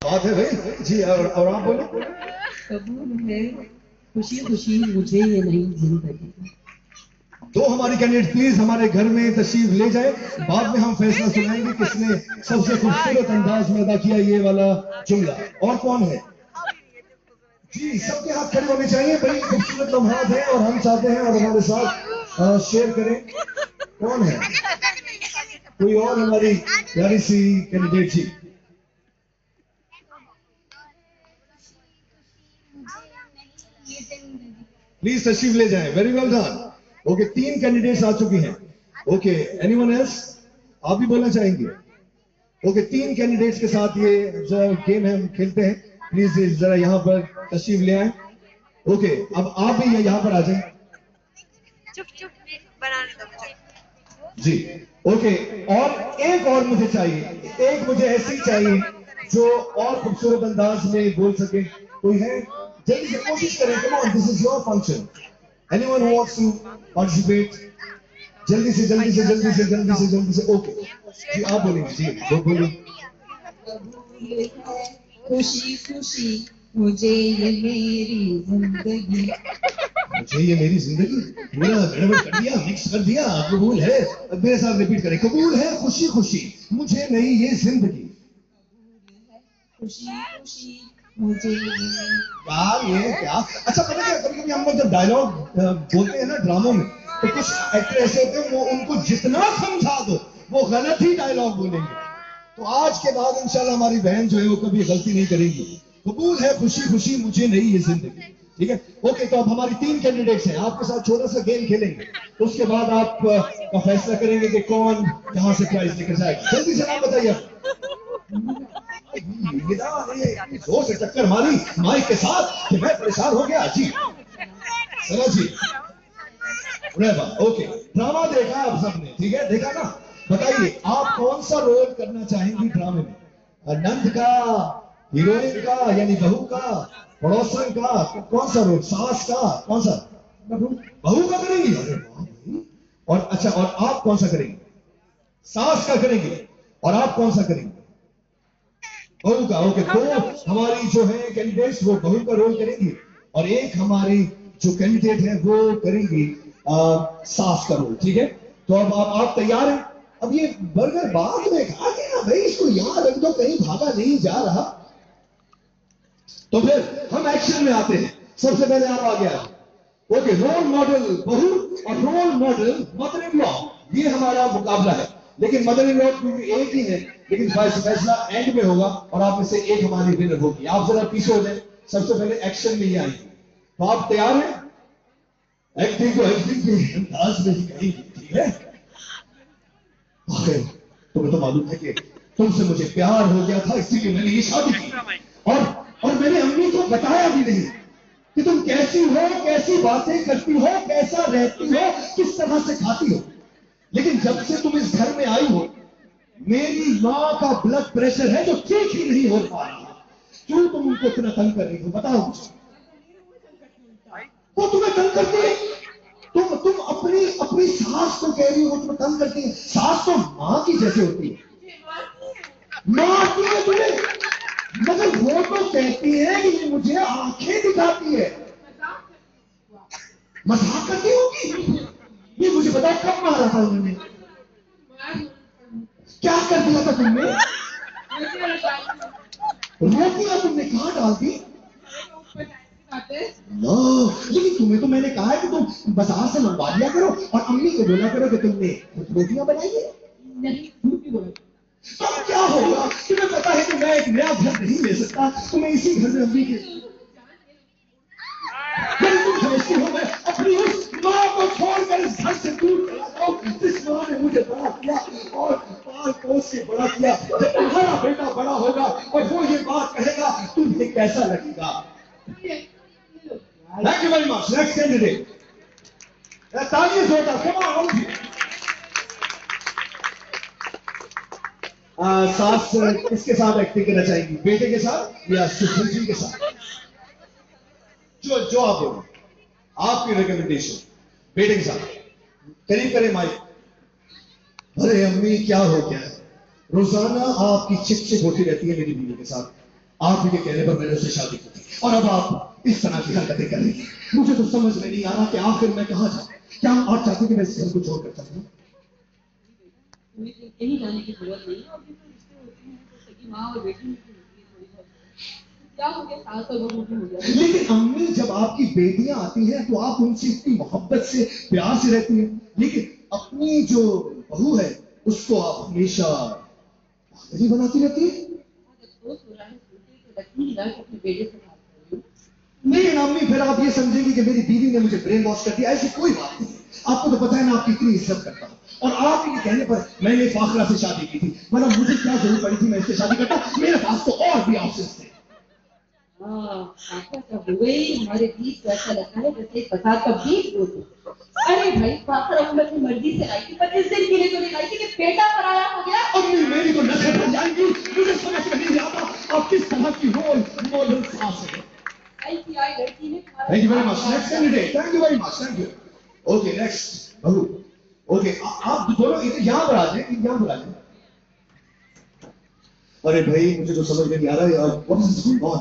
बात है भाई जी। और आप बोलो। कबूल है खुशी खुशी मुझे ये नई जिंदगी। तो हमारी कैंडिडेट प्लीज हमारे घर में तशरीफ ले जाए। बाद में हम फैसला सुनाएंगे किसने सबसे खूबसूरत अंदाज में अदा किया ये वाला जुमला। और कौन है जी? सबके हाथ खड़े होने चाहिए। बड़ी खूबसूरत लम्हात है और हम चाहते हैं और हमारे साथ शेयर करें। कौन है? कोई और हमारी प्यारी सी कैंडिडेट जी? प्लीज तशरीफ ले जाएं। Very well done. Okay, 3 candidates आ चुकी हैं। Okay, anyone else? आप भी बोलना चाहेंगे? ओके, 3 कैंडिडेट्स के साथ ये जो गेम है हम खेलते हैं। प्लीज जरा यहाँ पर तशरीफ ले आए। ओके, अब आप भी यहाँ पर आ जाएं। चुप चुप बनाने दो मुझे जी। ओके, और एक और मुझे चाहिए, एक मुझे ऐसी चाहिए जो और खूबसूरत अंदाज में बोल सके। कोई है? जल्दी से कोशिश करें। Come on, this is your function. Anyone who wants to participate? जल्दी से जल्दी से जल्दी से जल्दी से जल्दी से। ओके जी, आप बोलेंगे जी, वो बोलिए। खुशी खुशी मुझे ये मेरी जिंदगी। मुझे ये मेरी जिंदगी पूरा गड़बड़ कर दिया, मिक्स कर दिया। कबूल है, अब मेरे साथ रिपीट करें। कबूल है खुशी खुशी मुझे नई ये जिंदगी। खुशी खुशी मुझे यार ये क्या? अच्छा, पता क्या, कभी कभी हम लोग जब डायलॉग बोलते हैं ना ड्रामों में, तो कुछ एक्टर ऐसे होते हैं वो उनको जितना समझा दो वो गलत ही डायलॉग बोलेंगे। तो आज के बाद इंशाल्लाह हमारी बहन जो है वो कभी गलती नहीं करेगी। कबूल है खुशी खुशी मुझे नई ये जिंदगी। ठीक है? ओके, तो अब हमारी 3 कैंडिडेट्स हैं। आपके साथ छोटा सा गेम खेलेंगे, तो उसके बाद आप का फैसला करेंगे कि कौन कहां से प्राइज लेकर जाएगा। जल्दी से नाम बताइए। जोर से टक्कर मारी माइक के साथ कि मैं परेशान हो गया जी। चलो जी, ओके, ड्रामा देखा आप सबने? ठीक है, देखा ना? बताइए आप कौन सा रोल करना चाहेंगी ड्रामे में? नंद का, हीरोइन का यानी बहू का, पड़ोसन का, कौन सा रोल? सास का? कौन सा? बहू का करेंगी? अरे वाह भाई। और अच्छा, और आप कौन सा करेंगे? सास का करेंगे। और आप कौन सा करेंगे? बहू का। ओके, दो हमारी जो है कैंडिडेट्स वो बहू का रोल करेंगी और एक हमारी जो कैंडिडेट है वो करेंगी सास का रोल। ठीक है, तो अब आप तैयार हैं? अब ये बर्गर बाद में खा के ना भाई, इसको याद रख दो, कहीं भागा नहीं जा रहा। तो फिर हम एक्शन में आते हैं। सबसे पहले आप आ गया। ओके, रोल मॉडल बहू और role model mother in law, ये हमारा मुकाबला है। लेकिन मदर इन लॉ क्योंकि एक ही है, लेकिन फैसला एंड में होगा और आप में से एक हमारी विनर होगी। आप जरा पीछे हो जाए, सबसे पहले एक्शन में ही आएंगे। तो आप तैयार हैं? एक्टिंग को एक्टिंग के अंदाज में ही करेंगे। ठीक है? तुम्हें तो मालूम है कि तुमसे मुझे प्यार हो गया था, इसीलिए मैंने ये शादी की। और मैंने अम्मी को बताया भी नहीं कि तुम कैसी हो, कैसी बातें करती हो, कैसा रहती हो, किस तरह से खाती हो। लेकिन जब से तुम इस घर में आई हो, मेरी माँ का ब्लड प्रेशर है जो ठीक ही नहीं हो पा रहा है। क्यों तुम उनको इतना तंग कर रही हो? बताओ मुझे। वो तुम्हें तंग करती है? तुम अपनी सास को कह रही हो वो तुम्हें तंग करती है? सास तो माँ की जैसे होती है। मारती है तुम्हें, मगर वो तो कहती है कि ये मुझे आंखें दिखाती है। मजाक करती होगी। ये मुझे बताओ कब मारा था उन्होंने? क्या कर दिया था तुमने? रोटियां तुमने कहां डाल दी? नो, लेकिन तुम्हें तो मैंने कहा है कि तुम बाजार से मंगवा लिया करो और अम्मी को बोला करो कि तुमने रोटियां बनाई है। तो क्या होगा? तुम्हें पता है कि मैं एक नया घर नहीं ले सकता, तो मैं इसी घर में अम्मी के तुम समझती हो मैं अपनी उस माँ को छोड़कर इस घर से दूर चला जाऊं जिस माँ ने मुझे बड़ा किया और पाल पोस के बड़ा किया। जब तुम्हारा बेटा बड़ा होगा और वो ये बात कहेगा तुम्हें कैसा लगेगा? Thank you very much. Next candidate, तालियां जोरदार, कम ऑन। सास किसके साथ एक्टिंग करना चाहेंगी? बेटे के साथ या सुशील जी के साथ? जो आप बोलो, आपकी रिकमेंडेशन। बेटे के साथ। करीब करें माइक। अरे अम्मी क्या हो गया है? रोजाना आपकी चिक चिक होती रहती है मेरी बीवी के साथ। आप ही के कहने पर मैंने उससे शादी की थी और अब आप इस तरह की हरकतें कर रही हैं। मुझे तो समझ में नहीं आ रहा कि आखिर मैं कहाँ जाऊं। क्या आप चाहते कि मैं इस घर को छोड़कर चला जाऊं? कहीं जाने की जरूरत नहीं है। और जो रिश्ते होते हैं तो सगी माँ और बेटी में भी होती है थोड़ी बहुत। क्या हो गया, सास और बहू में हो गया। लेकिन अम्मी, जब आपकी बेटियां आती हैं तो आप उनसे इतनी मोहब्बत से प्यार से रहती हैं, लेकिन अपनी जो बहू है उसको आप हमेशा पागल ही बनाती रहती है। अफसोस हो रहा है सोचे कि लक्ष्मी लाल अपने बेटे से बात कर रही हूँ। नहीं अम्मी, फिर आप ये समझेंगी कि मेरी बीवी ने मुझे ब्रेन वॉश कर दिया। ऐसी कोई बात नहीं। आपको तो पता है मैं आपकी इतनी इज्जत करता हूँ और आप ही के कहने पर मैंने फाखरा से शादी की थी, वरना मुझे क्या जरूरत पड़ी थी मैं इससे शादी करता। मेरे पास तो और भी ऑप्शंस थे। पापा का हुए हमारे बीच तो ऐसा लगता है जैसे फसाद का बीज बोते। अरे भाई पापा हम अपनी मर्जी से लाई थी, पर इस दिन के लिए तो नहीं लाई थी कि बेटा पराया हो गया। अम्मी, मेरी तो नजर बन जाएंगी। मुझे समझ में नहीं आता आप किस तरह की मॉडल सास है। ऐसी आई लड़की ने thank you very much. Next candidate. Thank you very much. Thank you. Okay next बहू। ओके आप दोनों यहाँ पर आ जाए, यहाँ पर आ जाए। अरे भाई मुझे तो समझ में नहीं आ रहा है व्हाट इज गोइंग ऑन।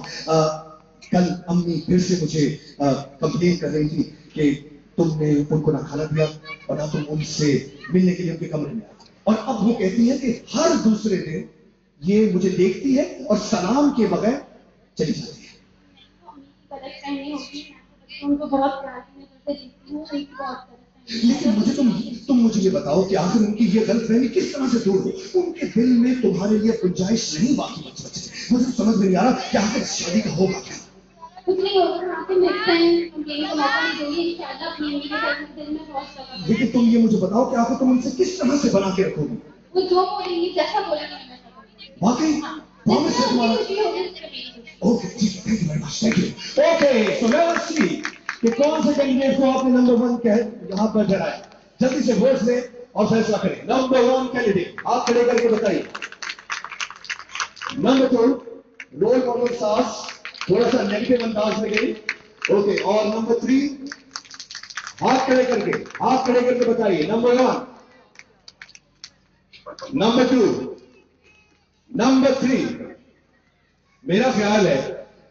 कल अम्मी फिर से मुझे कंप्लेन कर रही थी कि तुमने उनको ना खाना दिया और ना तुम उनसे मिलने के लिए उनके कमरे में आए। और अब वो कहती है कि हर दूसरे दिन ये मुझे देखती है और सलाम के बगैर चली जाती है। गलतफहमी होगी। उनको बहुत प्यार की नजर से देखती हूँ, उनकी बहुत गलतफहमी। लेकिन तुम मुझे ये बताओ कि आखिर उनकी ये गलतफहमी किस तरह से दूर हो। उनके दिल में तुम्हारे लिए गुंजाइश नहीं बाकी बच। मुझे समझ में नहीं आ रहा कि आखिर शादी का होगा क्या। कुछ नहीं होगा, वहाँ पे नेक्स्ट टाइम हम यही को मौका नहीं देंगे इंशाल्लाह। अपनी उम्मीद के दिल में बहुत जगह। लेकिन तुम ये मुझे बताओ कि आखिर तुम उनसे किस तरह से बना के रखोगी। वो जो बोलेंगी, जैसा बोलेंगे मैं वैसा करूँगी। वाकई प्रॉमिस है जिससे तुम्हारा। उनकी खुशी होगी उससे मेरी खुशी। ओके ठीक है, thank you very much. Thank you. Okay so let's see कि कौन से कैंडिडेट को आपने नंबर 1 कह यहाँ पर ठहराया। जल्दी से वोट दें और फैसला करें। नंबर 1 कैंडिडेट आप खड़े करके बताइए। नंबर 2 रोल मॉडल सास, थोड़ा सा नेगेटिव अंदाज में गई। ओके और नंबर 3 हाथ खड़े करके बताइए। Number 1, number 2, number 3। मेरा ख्याल है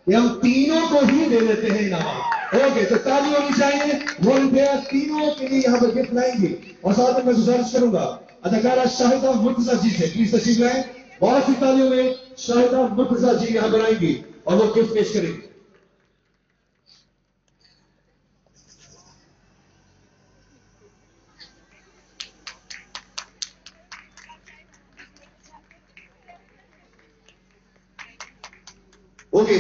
कि हम तीनों को ही दे देते हैं इनाम। ओके तो ताली होनी चाहिए। वॉलंटियर तीनों के लिए यहाँ पर गिफ्ट लाएंगे और साथ में मैं गुजारिश करूंगा अदाकारा शाहिदा मुर्तजा जी से प्लीज तशरीफ लाएं। बहुत सी तालियों में शाहिदा मुर्तजा जी यहाँ पर आएंगी और वो गिफ्ट पेश करेंगे। ओके